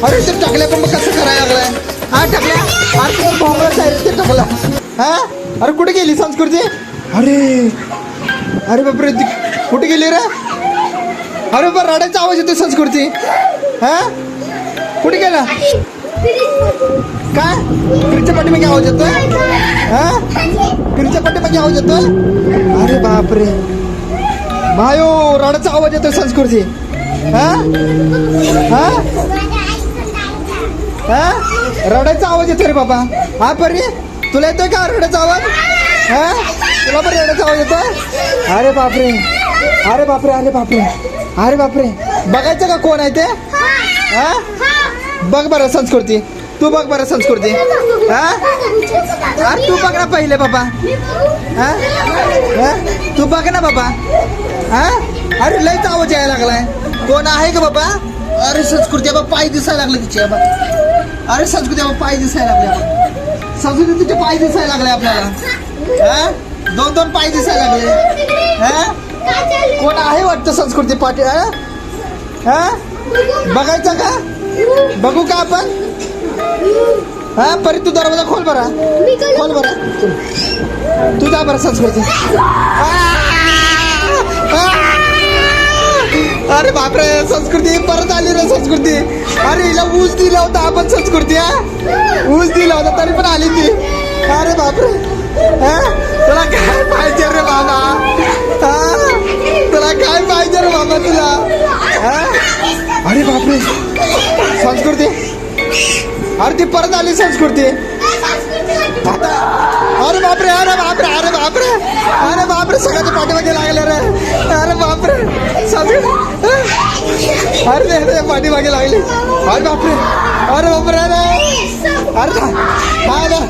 अरे ते टाकल्या पण कसं करायला लागलाय? हा टाकल्या अरे तुला भोंगळाच आहे रे ते टाकला. हा अरे कुठे गेली संस्कृती? अरे अरे बापरे कुठे गेली रे? अरे बरं रडायचा आवाज येतो संस्कृती. हा कुठे गेला? काय फ्रीजच्या पाठीमागे आवाज येतोय? हा फ्रीजच्या पाठीमागे आवाज येतोय? अरे बापरे मायो रडायचा आवाज येतोय संस्कृती. हा हा हा रडायचा आवाज येतोय रे बाबा. हा परी तुला येतोय का रडायचा आवाज? हा तुला पण रडायचा आवाज येतोय? अरे बापरे अरे बापरे अरे बापरे अरे बापरे बघायचं का कोण आहे ते? हा बघ बरं संस्कृती तू बघ बरं संस्कृती. हा अरे तू बघ ना पहिले बाबा. हा तू बघ ना बाबा. हा अरे लयच आवाज यायला लागलाय. कोण आहे का बाबा? अरे संस्कृती बाबा पाय दिसायला लागले तिचे बाबा. अरे संस्कृती बाबा पाय दिसायला लागले. संस्कृती तिचे पाय दिसायला लागले आपल्याला. हा दोन दोन पाय दिसायला लागले. हा कोण आहे वाटतं संस्कृती पाठी? हा बघायचं का? बघू का आपण? हा परी तू दरवाजा खोल बरा. खोल बरा तू जा बरं संस्कृती. अरे बापरे संस्कृती परत आली रे संस्कृती. अरे हिला ऊस दिला होता आपण संस्कृती. हा ऊस दिला होता तरी पण आली ती. अरे बापरे हा तुला काय पाहिजे रे बाबा? हा तुला काय पाहिजे रे बाबा तुला? हा अरे बापरे संस्कृती अरे ती परत आली संस्कृती. आता अरे बापरे अरे बापरे अरे बापरे अरे बापरे सगळ्याच्या पाठीमागे लागले रे. अरे बापरे अरे अरे पाठीमागे लागली. अरे बापरे अरे बापरे अरे अरे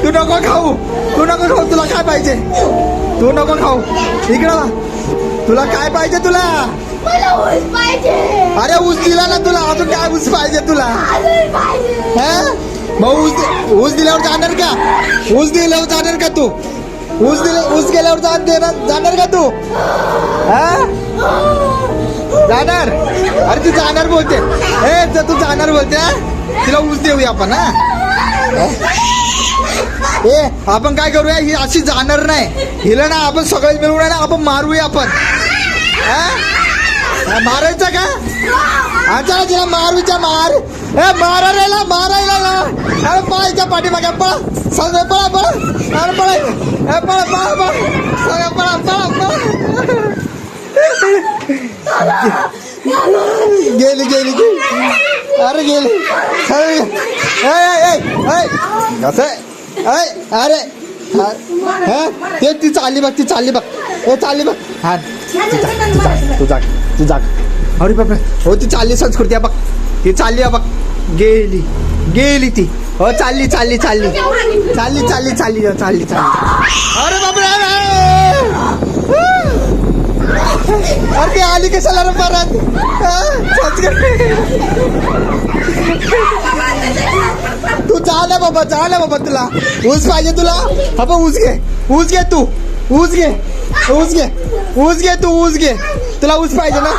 तू नको खाऊ तू नको खाऊ. तुला काय पाहिजे? तू नको खाऊ इकडं. तुला काय पाहिजे? तुला अरे ऊस दिला ना तुला. अजून काय ऊस पाहिजे तुला? हा भाऊ ऊस दिल्यावर जाणार का? ऊस दिल्यावर जाणार का तू? ऊस गेल्यावर जाणार का तू? हा जाणार? अरे तू जाणार बोलते. हे तू जाणार बोलते. तिला ऊस देऊया आपण. हा ए आपण काय करूया? ही अशी जाणार नाही. हिला ना आपण सगळे मिळून ना आपण मारूया आपण. हा मारायचं का? अच्छा तिला मारूच्या मार. ए मारायला मारायला ना. अरे पळायच्या पाठीमागे पळा सगळे पळा पळा. अरे पळा पळा पळा पळा सगळे पळा पळा पळा. गेली गेली गेली. अरे गेली कसं अरे ते ती चालली बघ ती चालली बघ. ए चालली बघ. हा तू जाग. अरे बापरे हो ती चालली संस्कृती आहे बघ. ती चालली आहे बघ. गेली गेली ती. हो चालली चालली चालली चालली चालली चालली चालली चालली. अरे बापरे अरे ती आली कशाला रे परत? तू जा ना बाबा जा ना बाबा. तुला ऊस पाहिजे तुला? हा पण ऊस घे ऊस घे तू ऊस घे ऊस घे ऊस घे तू ऊस घे. तुला ऊस पाहिजे ना?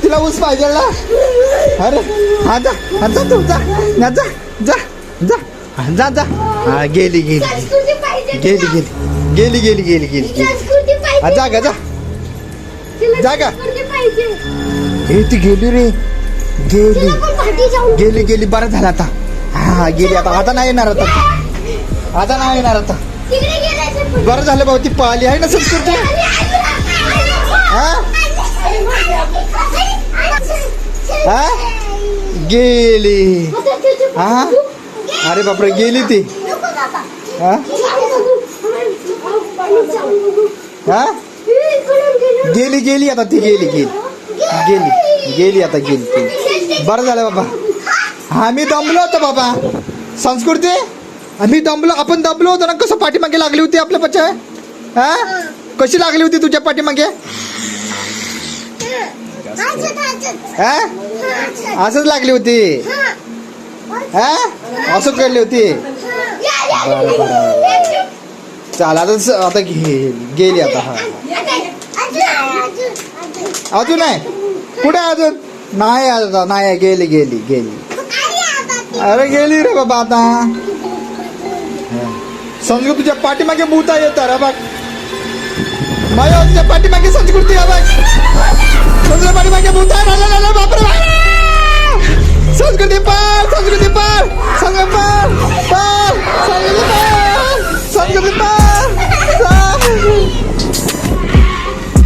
तुला ऊस पाहिजे ना? अरे हा जा हा जा तू जा जा जा जा जा जा. हा गेली गेली गेली गेली गेली गेली गेली गेली गेली. हा जा गा जा जा का. हे ती गेली रे गेली गेली गेली. बरं झालं आता. हा गेली आता. आता नाही येणार. आता नाही येणार आता. बरं झालं भाऊ ती पळाली आहे ना संस्कृती. हा हा गेली. हा अरे बापरे गेली ती. हा हा गेली गेली आता ती गेली गेली गेली गेली आता गेली. बरं झालं बाबा. आम्ही दमलो होतो बाबा संस्कृती. आम्ही दमलो आपण दमलो होतो ना. कसं पाठीमागे लागली होती आपल्या पच्या? हा कशी लागली होती तुझ्या पाठीमागे? हा असंच लागली होती. हा असं करली होती. बरं बरं चाल आता गेली आता. हा अजून आहे कुठे अजून? नाही आता नाही गेली गेली गेली. अरे गेली रे बाबा आता. संस्कृत तुझ्या पाठीमागे भूता येत रे बघ. माझ्या तुझ्या पाठीमागे संस्कृती आहे बघ.